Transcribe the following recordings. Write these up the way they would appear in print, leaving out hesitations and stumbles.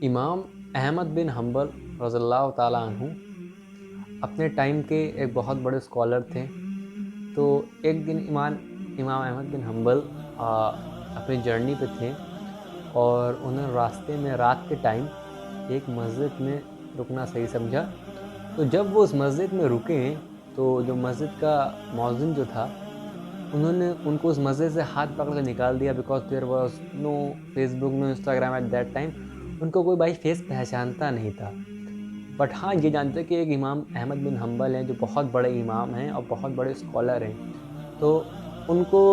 امام احمد بن حنبل رضی اللہ تعالیٰ عنہ اپنے ٹائم کے ایک بہت بڑے اسکالر تھے. تو ایک دن امام احمد بن حنبل اپنی جرنی پہ تھے اور انہوں نے راستے میں رات کے ٹائم ایک مسجد میں رکنا صحیح سمجھا. تو جب وہ اس مسجد میں رکے تو جو مسجد کا مؤذن جو تھا انہوں نے ان کو اس مسجد سے ہاتھ پکڑ کے نکال دیا, because there was no Facebook, no Instagram at that time. ان کو کوئی بھائی فیس پہچانتا نہیں تھا. بٹ ہاں یہ جانتے کہ ایک امام احمد بن حنبل ہیں جو بہت بڑے امام ہیں اور بہت بڑے اسکالر ہیں. تو ان کو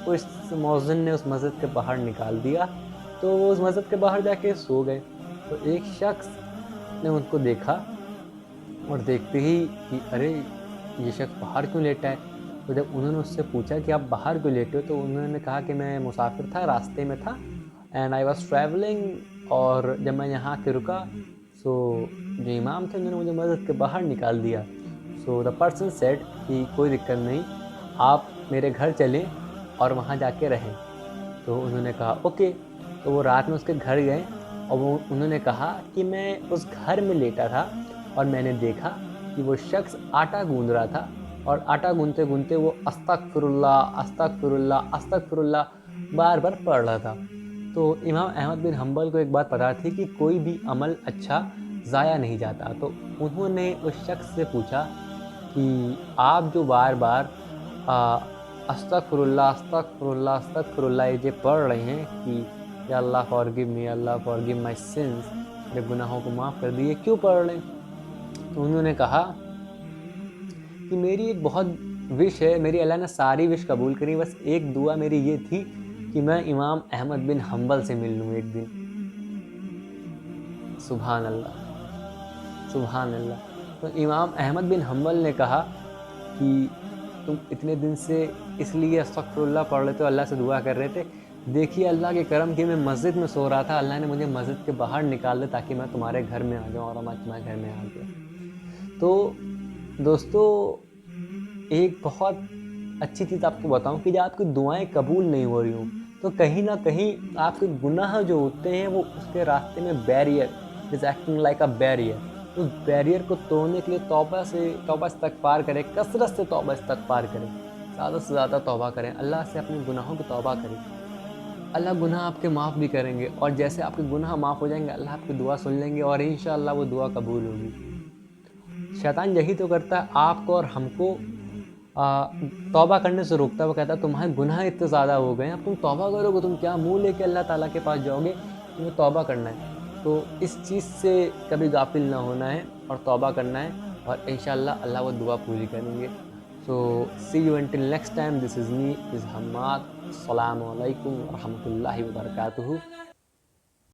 اس مؤذن نے اس مسجد کے باہر نکال دیا. تو وہ اس مسجد کے باہر جا کے سو گئے. تو ایک شخص نے ان کو دیکھا اور دیکھتے ہی کہ ارے یہ شخص باہر کیوں لیٹا ہے. تو جب انہوں نے اس سے پوچھا کہ آپ باہر کیوں لیٹے ہو, تو انہوں نے کہا کہ میں مسافر تھا, راستے میں تھا, اینڈ آئی واز ٹریولنگ, اور جب میں یہاں کے رکا سو جو امام تھے انہوں نے مجھے مسجد کے باہر نکال دیا. سو دا پرسن سیڈ کہ کوئی دقت نہیں, آپ میرے گھر چلیں اور وہاں جا کے رہیں. تو انہوں نے کہا اوکے. تو وہ رات میں اس کے گھر گئے اور انہوں نے کہا کہ میں اس گھر میں لیٹا تھا اور میں نے دیکھا کہ وہ شخص آٹا گوندھ رہا تھا, اور آٹا گوندھتے گوندھتے وہ استغفر اللہ استغفر اللہ استغفر اللہ بار بار پڑھ رہا تھا. تو امام احمد بن حنبل کو ایک بات پتہ تھی کہ کوئی بھی عمل اچھا ضائع نہیں جاتا. تو انہوں نے اس شخص سے پوچھا کہ آپ جو بار بار استغفر اللہ استغفر اللہ استغفر اللہ یہ پڑھ رہے ہیں کہ یا اللہ فارگیو می, اللہ فارگیو مائی سنس, میرے گناہوں کو معاف کر دیے, کیوں پڑھ رہے ہیں؟ تو انہوں نے کہا کہ میری ایک بہت وش ہے, میری اللہ نے ساری وش قبول کری, بس ایک دعا میری یہ تھی کہ میں امام احمد بن حنبل سے مل لوں ایک دن. سبحان اللہ سبحان اللہ. تو امام احمد بن حنبل نے کہا کہ تم اتنے دن سے اس لیے استغفر اللہ پڑھ رہے تھے, اللہ سے دعا کر رہے تھے, دیکھیے اللہ کے کرم کی میں مسجد میں سو رہا تھا, اللہ نے مجھے مسجد کے باہر نکال دیا تاکہ میں تمہارے گھر میں آ جاؤں, اور میں تمہارے گھر میں آ گیا. تو دوستو ایک بہت اچھی چیز آپ کو بتاؤں کہ جب آپ کی دعائیں قبول نہیں ہو رہی ہوں تو کہیں نہ کہیں آپ کے گناہ جو ہوتے ہیں وہ اس کے راستے میں barrier is acting like a barrier. اس بیریئر کو توڑنے کے لیے توبہ استغفار کریں, کثرت سے توبہ استغفار کریں, زیادہ سے زیادہ توبہ کریں, اللہ سے اپنے گناہوں کی توبہ کریں. اللہ گناہ آپ کے معاف بھی کریں گے, اور جیسے آپ کے گناہ معاف ہو جائیں گے اللہ آپ کی دعا سن لیں گے, اور انشاءاللہ وہ دعا قبول ہوگی. شیطان یہی تو کرتا ہے آپ کو اور ہم کو توبہ کرنے سے روکتا ہے. وہ کہتا ہے تمہارے گناہ اتنے زیادہ ہو گئے ہیں, اب تم توبہ کرو گے, تم کیا منہ لے کے اللہ تعالیٰ کے پاس جاؤ گے, تمہیں توبہ کرنا ہے. تو اس چیز سے کبھی غافل نہ ہونا ہے اور توبہ کرنا ہے, اور انشاءاللہ اللہ وہ دعا پوری کریں گے. So see you until next time. This is me, is Hamad. السلام علیکم ورحمۃ اللہ وبرکاتہ.